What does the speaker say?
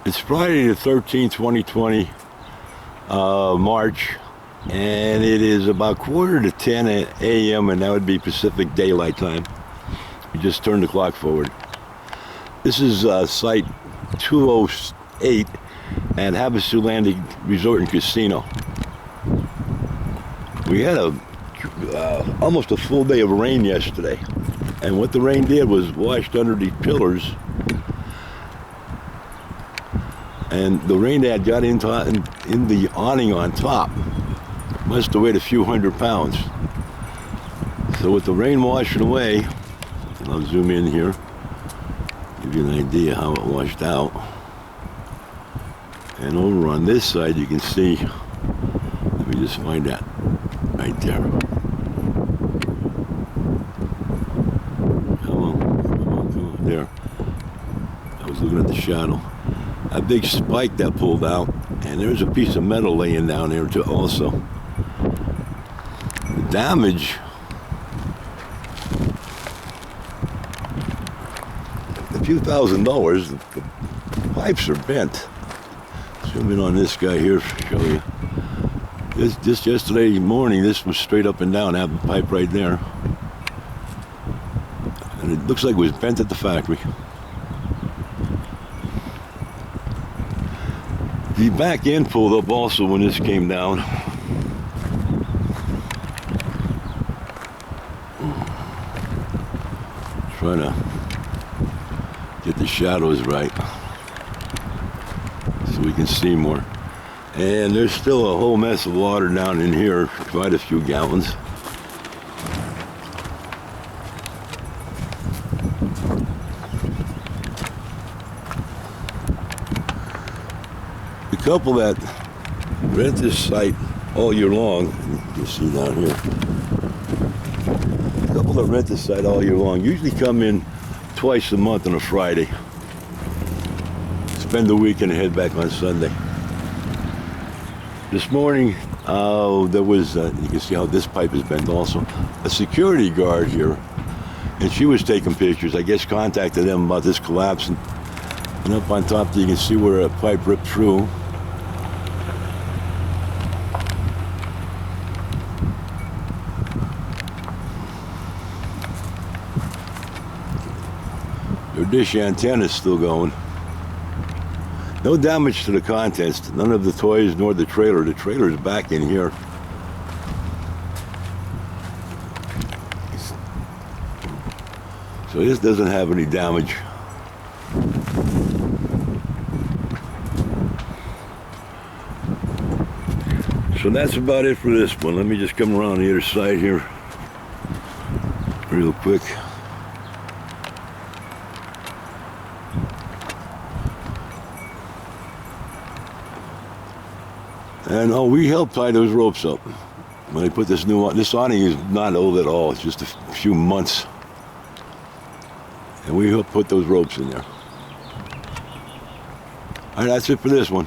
It's Friday the 13th, 2020, March, and it is about 9:45 a.m., and that would be Pacific Daylight Time. We just turned the clock forward. This is site 208 at Havasu Landing Resort and Casino. We had almost a full day of rain yesterday, and what the rain did was washed under these pillars, and the rain that got in the awning on top must have weighed a few hundred pounds. So with the rain washing away, and I'll zoom in here, give you an idea how it washed out. And over on this side you can see, let me just find that right there. Come on, there. I was looking at the shadow. A big spike that pulled out, and there's a piece of metal laying down there too also. The damage, a few $1,000s. The pipes are bent. Zoom in on this guy here, show you. This yesterday morning, this was straight up and down. I have the pipe right there, and it looks like it was bent at the factory. The back end pulled up also when this came down. Trying to get the shadows right so we can see more. And there's still a whole mess of water down in here, quite a few gallons. The couple that rent this site all year long, you can see down here, the couple that rent this site all year long usually come in twice a month on a Friday, spend the weekend and head back on Sunday. This morning there was, you can see how this pipe is bent also, a security guard here, and she was taking pictures. I guess contacted them about this collapse, and up on top you can see where a pipe ripped through. Their dish antenna is still going. No damage to the contents, none of the toys nor the trailer. The trailer is back in here. So this doesn't have any damage. So that's about it for this one. Let me just come around the other side here real quick. And we helped tie those ropes up. When they put this this awning is not old at all. It's just a few months. And we helped put those ropes in there. All right, that's it for this one.